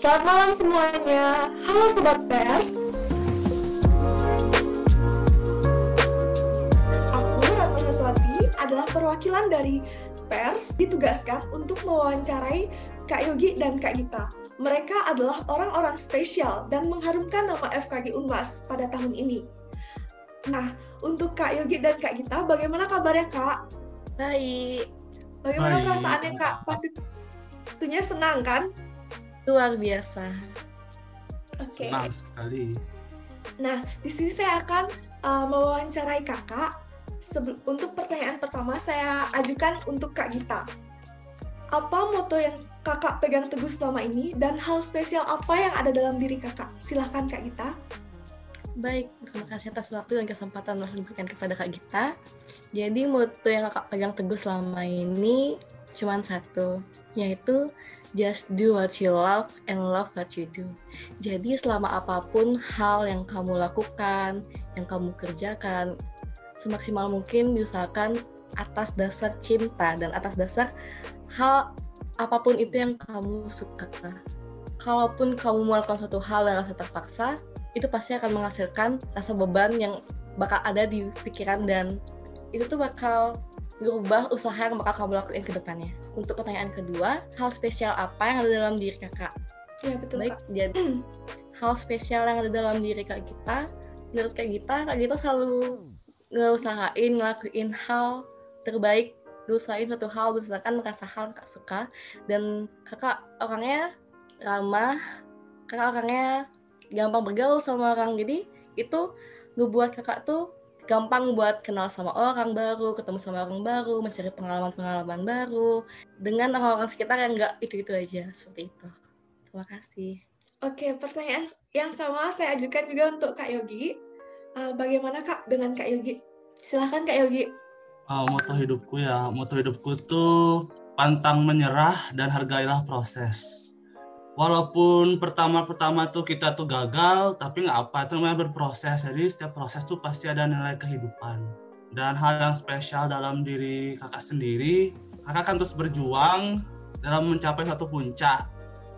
Selamat malam semuanya. Halo Sobat Pers. Aku, Ratna Saswati, adalah perwakilan dari Pers ditugaskan untuk mewawancarai Kak Yogi dan Kak Gita. Mereka adalah orang-orang spesial dan mengharumkan nama FKG Unmas pada tahun ini. Nah, untuk Kak Yogi dan Kak Gita, bagaimana kabarnya Kak? Baik. Bagaimana perasaannya Kak? Pasti tentunya senang kan? Luar biasa. Oke. Senang sekali. Nah, di sini saya akan mewawancarai kakak. Untuk pertanyaan pertama saya ajukan untuk Kak Gita. Apa moto yang kakak pegang teguh selama ini dan hal spesial apa yang ada dalam diri kakak? Silahkan Kak Gita. Baik, terima kasih atas waktu dan kesempatan yang diberikan kepada Kak Gita. Jadi moto yang kakak pegang teguh selama ini cuma satu, yaitu just do what you love and love what you do. Jadi selama apapun hal yang kamu lakukan, yang kamu kerjakan, semaksimal mungkin diusahakan atas dasar cinta dan atas dasar hal apapun itu yang kamu suka. Kalaupun kamu melakukan suatu hal yang rasa terpaksa, itu pasti akan menghasilkan rasa beban yang bakal ada di pikiran dan itu tuh bakal berubah usaha yang bakal kamu lakuin ke depannya. Untuk pertanyaan kedua, hal spesial apa yang ada dalam diri kakak? Ya, betul. Baik, Kak. jadi hal spesial yang ada dalam diri Kak Gita, menurut Kak Gita selalu ngelakuin hal terbaik, ngusahain suatu hal berdasarkan merasa hal kakak suka, dan kakak orangnya ramah, kakak orangnya gampang bergaul sama orang, jadi itu ngebuat kakak tuh gampang buat kenal sama orang baru, ketemu sama orang baru, mencari pengalaman-pengalaman baru dengan orang-orang sekitar yang nggak itu-itu aja, seperti itu. Terima kasih. Oke, pertanyaan yang sama saya ajukan juga untuk Kak Yogi. Bagaimana Kak dengan Kak Yogi? Silahkan Kak Yogi. Moto hidupku tuh pantang menyerah dan hargailah proses. Walaupun pertama-tama tuh kita tuh gagal, tapi nggak apa, itu namanya berproses. Jadi setiap proses tuh pasti ada nilai kehidupan. Dan hal yang spesial dalam diri kakak sendiri, kakak akan terus berjuang dalam mencapai suatu puncak.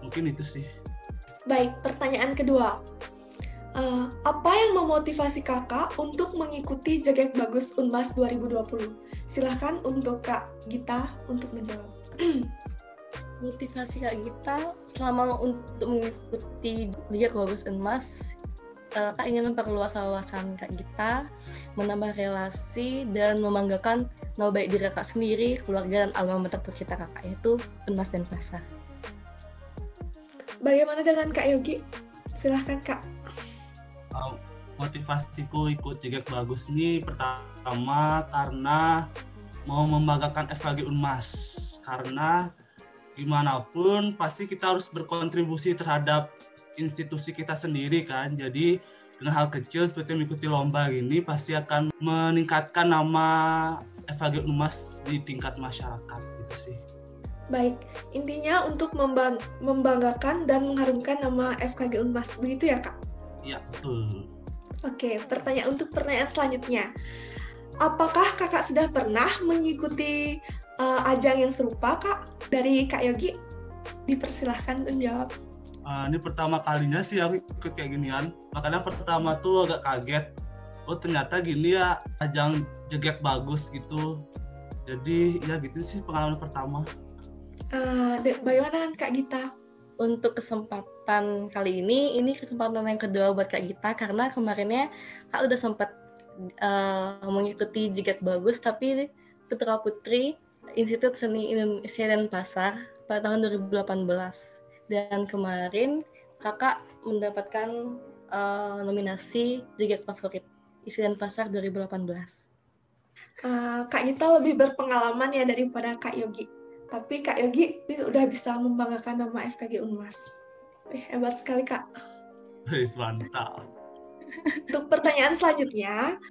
Mungkin itu sih. Baik, pertanyaan kedua. Apa yang memotivasi kakak untuk mengikuti Jaget Bagus Unmas 2020? Silahkan untuk Kak Gita untuk menjawab. Motivasi Kak Gita selama untuk mengikuti Jaget Bagus Unmas, Kak ingin memperluas wawasan Kak Gita, menambah relasi, dan membanggakan nama baik diri kakak sendiri, keluarga, dan alma mater tercinta kakak, yaitu Unmas Denpasar. Bagaimana dengan Kak Yogi? Silahkan Kak. Motivasiku ikut Jaget Bagus ini pertama karena mau membanggakan FKG Unmas, karena gimana pun pasti kita harus berkontribusi terhadap institusi kita sendiri kan. Jadi dengan hal kecil seperti mengikuti lomba gini pasti akan meningkatkan nama FKG Unmas di tingkat masyarakat gitu sih. Baik, intinya untuk membanggakan dan mengharumkan nama FKG Unmas, begitu ya Kak? Iya, betul. Oke, untuk pertanyaan selanjutnya. Apakah kakak sudah pernah mengikuti ajang yang serupa Kak? Dari Kak Yogi, dipersilahkan untuk jawab. Ini pertama kalinya sih aku ikut kayak ginian. Makanya pertama tuh agak kaget. Oh ternyata gini ya ajang Jaget Bagus gitu. Jadi ya gitu sih pengalaman pertama. Bagaimana dengan Kak Gita? Untuk kesempatan kali ini kesempatan yang kedua buat Kak Gita, karena kemarinnya Kak udah sempat mengikuti Jaget Bagus, tapi Putra Putri Institut Seni Indonesia Denpasar pada tahun 2018. Dan kemarin kakak mendapatkan nominasi Jaget Favorit ISI Denpasar 2018. Kak Gita lebih berpengalaman ya daripada Kak Yogi. Tapi Kak Yogi udah bisa membanggakan nama FKG Unmas. Hebat sekali Kak. Mantap. Untuk pertanyaan selanjutnya,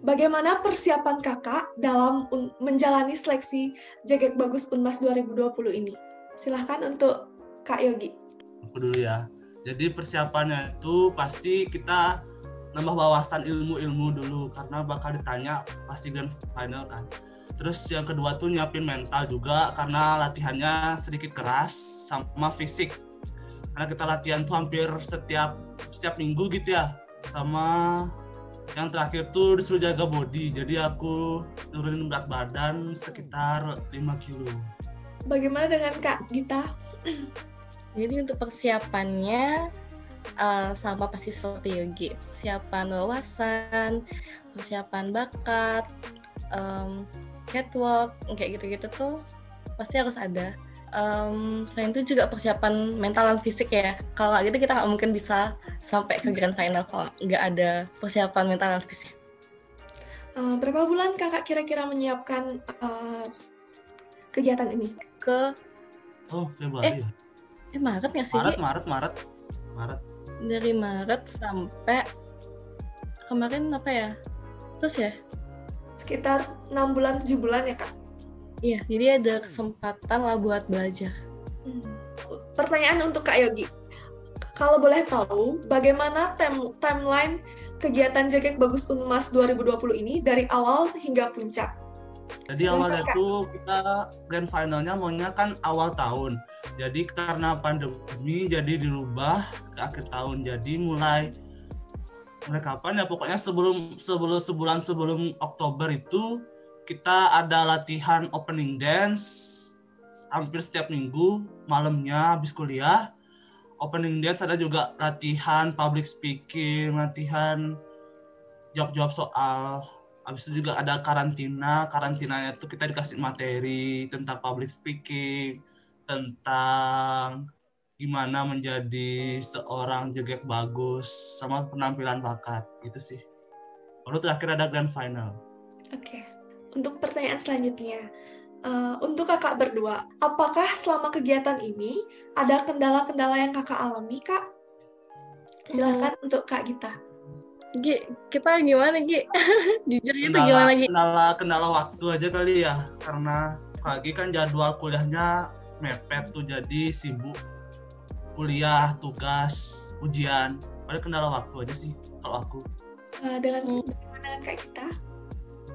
bagaimana persiapan kakak dalam menjalani seleksi Jaget Bagus Unmas 2020 ini? Silahkan untuk Kak Yogi. Aku dulu ya. Jadi persiapannya itu pasti kita nambah wawasan ilmu-ilmu dulu karena bakal ditanya pasti grand final kan. Terus yang kedua tuh nyiapin mental juga karena latihannya sedikit keras sama fisik. karena kita latihan tuh hampir setiap minggu gitu ya. Sama yang terakhir tuh disuruh jaga body, jadi aku nurunin berat badan sekitar 5 kilo. Bagaimana dengan Kak Gita? Jadi untuk persiapannya sama pasti seperti Yogi. Persiapan wawasan, persiapan bakat, catwalk, kayak gitu-gitu tuh pasti harus ada. Selain itu juga persiapan mental dan fisik ya. Kalau nggak gitu kita nggak mungkin bisa sampai ke grand final kalau nggak ada persiapan mental dan fisik. Berapa bulan kakak kira-kira menyiapkan kegiatan ini? Februari. Maret nggak sih? Maret. Dari Maret sampai kemarin apa ya? Terus ya? Sekitar 6 bulan, 7 bulan ya Kak? Iya, jadi ada kesempatan lah buat belajar. Pertanyaan untuk Kak Yogi. Kalau boleh tahu, bagaimana timeline kegiatan Jegek Bagus Unmas 2020 ini dari awal hingga puncak? Jadi awalnya itu kita grand finalnya maunya kan awal tahun. Jadi karena pandemi jadi dirubah ke akhir tahun. Jadi mulai kapan ya, pokoknya sebulan sebelum Oktober itu kita ada latihan opening dance hampir setiap minggu malamnya habis kuliah. Opening dance, ada juga latihan public speaking, latihan jawab soal. Habis itu juga ada karantinanya itu kita dikasih materi tentang public speaking, tentang gimana menjadi seorang Jegek bagus, sama penampilan bakat gitu sih. Baru terakhir ada grand final. Oke. Untuk pertanyaan selanjutnya, untuk kakak berdua, apakah selama kegiatan ini ada kendala-kendala yang kakak alami, Kak? Silakan untuk Kak Gita. Gi, kita gimana Gi? Jujur itu gimana Gi? Kendala waktu aja kali ya, karena pagi kan jadwal kuliahnya mepet tuh, jadi sibuk kuliah, tugas, ujian. Paling kendala waktu aja sih kalau aku. Dengan Kak Gita?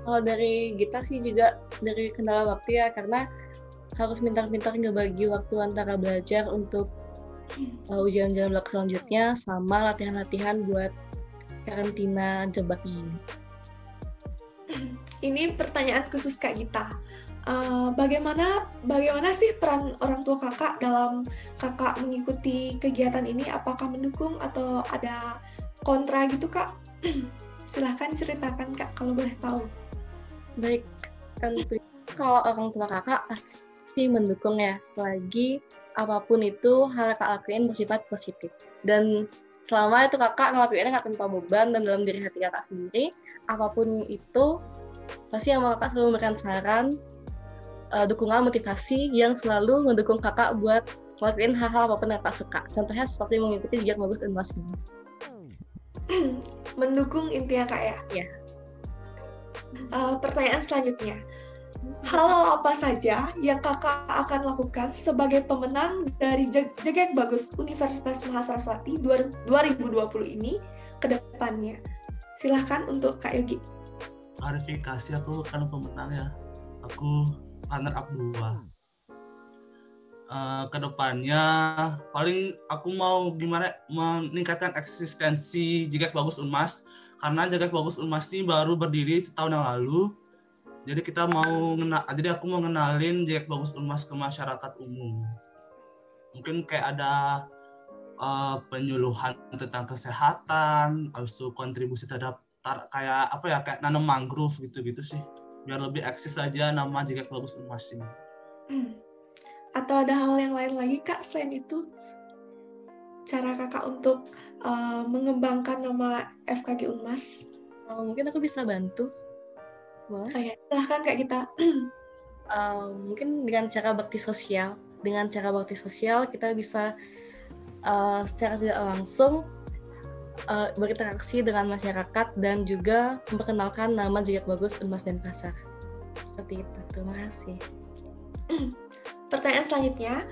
Kalau dari Gita sih juga dari kendala waktu ya, karena harus pintar-pintar ngebagi waktu antara belajar untuk ujian-ujian blok selanjutnya sama latihan-latihan buat karantina jebaknya ini. Ini pertanyaan khusus Kak Gita. Bagaimana sih peran orang tua kakak dalam kakak mengikuti kegiatan ini? Apakah mendukung atau ada kontra gitu Kak? Silahkan ceritakan Kak kalau boleh tahu. Baik, tentu kalau orang tua kakak pasti mendukung ya, selagi apapun itu hal yang kakak lakuin bersifat positif. Dan selama itu kakak ngelakuinnya nggak tanpa beban dan dalam diri hati kakak sendiri, apapun itu pasti sama kakak selalu memberikan saran, dukungan, motivasi yang selalu ngedukung kakak buat ngelakuin hal-hal apapun yang kakak suka. Contohnya seperti mengikuti Jegek Bagus Unmas ini. Mendukung intinya Kak ya? Iya. Pertanyaan selanjutnya, hal apa saja yang kakak akan lakukan sebagai pemenang dari Jegek Bagus Universitas Mahasaraswati 2020 ini ke depannya? Silahkan untuk Kak Yogi. Klarifikasi, aku bukan pemenang ya, aku runner up 2. Kedepannya paling aku mau meningkatkan eksistensi Jegek Bagus Unmas, karena Jegek Bagus Unmas ini baru berdiri setahun yang lalu. Jadi aku mau ngenalin Jegek Bagus Unmas ke masyarakat umum. Mungkin kayak ada penyuluhan tentang kesehatan, habis itu kontribusi terhadap kayak nanam mangrove gitu sih, biar lebih eksis aja nama Jegek Bagus Unmas ini. Atau ada hal yang lain lagi Kak selain itu? Cara kakak untuk mengembangkan nama FKG Unmas? Mungkin aku bisa bantu. Boleh? Ya, silahkan Kak Gita. Mungkin dengan cara bakti sosial. Dengan cara bakti sosial kita bisa secara tidak langsung berinteraksi dengan masyarakat dan juga memperkenalkan nama Jegek Bagus Unmas Denpasar. Seperti itu. Terima kasih. Pertanyaan selanjutnya,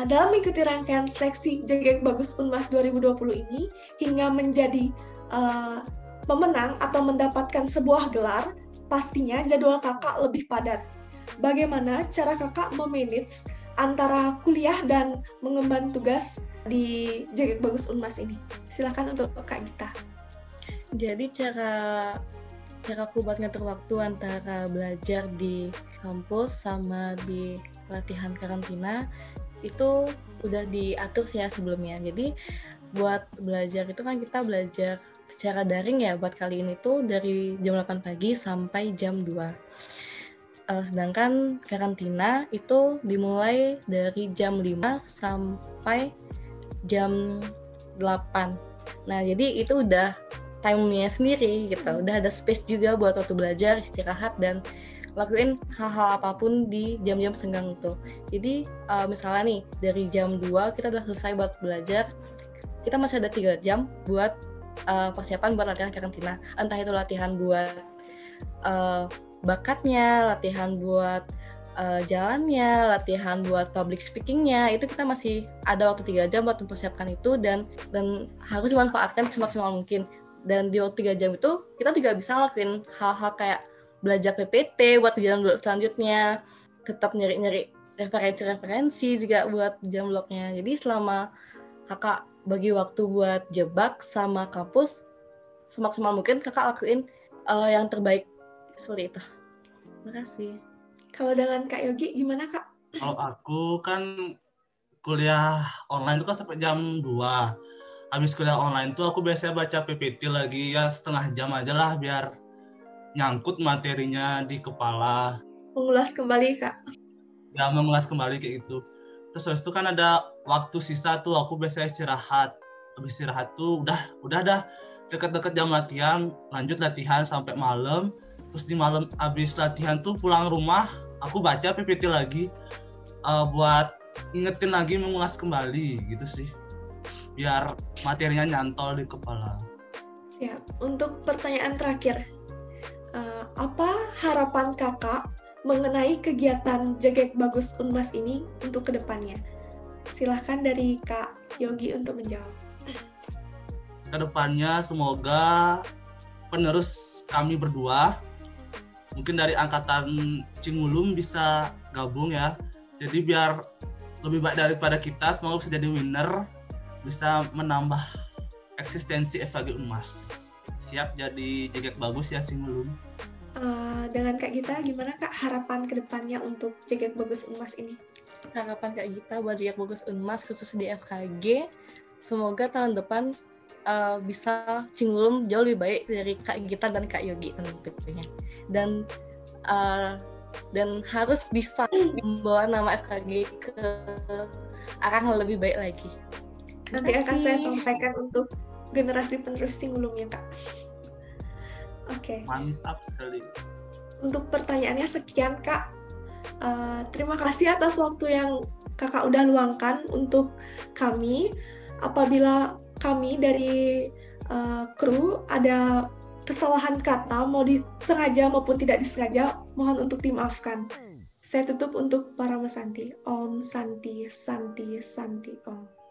dalam mengikuti rangkaian seleksi Jegek Bagus Unmas 2020 ini hingga menjadi pemenang atau mendapatkan sebuah gelar, pastinya jadwal kakak lebih padat. Bagaimana cara kakak memanage antara kuliah dan mengemban tugas di Jagek Bagus Unmas ini? Silakan untuk Kak Gita. Jadi cara aku buat ngatur waktu antara belajar di kampus sama di latihan karantina itu udah diatur sih ya sebelumnya. Jadi buat belajar itu kan kita belajar secara daring ya, buat kali ini tuh dari jam 8 pagi sampai jam 2. Sedangkan karantina itu dimulai dari jam 5 sampai jam 8. Nah, jadi itu udah time-nya sendiri gitu. Udah ada space juga buat waktu belajar, istirahat, dan lakuin hal-hal apapun di jam-jam senggang itu. Jadi misalnya nih, dari jam 2 kita udah selesai buat belajar, kita masih ada 3 jam buat persiapan buat latihan karantina. Entah itu latihan buat bakatnya, latihan buat jalannya, latihan buat public speakingnya, itu kita masih ada waktu 3 jam buat mempersiapkan itu, dan harus dimanfaatkan semaksimal mungkin. Dan di waktu 3 jam itu kita juga bisa ngelakuin hal-hal kayak belajar PPT buat jam selanjutnya, tetap nyari-nyari referensi juga buat jam bloknya. Jadi selama kakak bagi waktu buat jebak sama kampus, semaksimal mungkin kakak lakuin yang terbaik seperti itu. Terima kasih. Kalau dengan Kak Yogi gimana Kak? Kalau aku kan kuliah online itu kan sampai jam 2. Habis kuliah online tuh aku biasanya baca PPT lagi ya setengah jam aja lah biar nyangkut materinya di kepala. Mengulas kembali Kak. Ya, mengulas kembali kayak gitu. Terus habis itu kan ada waktu sisa tuh aku biasanya istirahat. Habis istirahat tuh udah dah deket-deket jam latihan, lanjut latihan sampai malam. Terus di malam habis latihan tuh pulang rumah, aku baca PPT lagi buat ingetin lagi, mengulas kembali gitu sih. Biar materinya nyantol di kepala. Siap. Untuk pertanyaan terakhir, apa harapan kakak mengenai kegiatan Jagek Bagus Unmas ini untuk kedepannya? Silahkan dari Kak Yogi untuk menjawab. Kedepannya semoga penerus kami berdua, mungkin dari angkatan Cingulum bisa gabung ya. Jadi biar lebih baik daripada kita, semoga bisa jadi winner, bisa menambah eksistensi FKG Unmas. Siap jadi Jagek Bagus ya Cingulum. Dengan Kak Gita, gimana Kak harapan kedepannya untuk Jagek Bagus Unmas ini? Harapan Kak Gita buat Jagek Bagus Unmas khusus di FKG, semoga tahun depan bisa Cingulum jauh lebih baik dari Kak Gita dan Kak Yogi tentunya. Dan harus bisa membawa nama FKG ke arah yang lebih baik lagi. Nanti akan saya sampaikan untuk generasi penerus Cingulum ya Kak. Oke. Mantap sekali. Untuk pertanyaannya sekian Kak. Terima kasih atas waktu yang Kakak udah luangkan untuk kami. Apabila kami dari kru ada kesalahan kata, mau disengaja maupun tidak disengaja, mohon untuk dimaafkan. Saya tutup untuk para mesanti. Om Santi Santi Santi Om.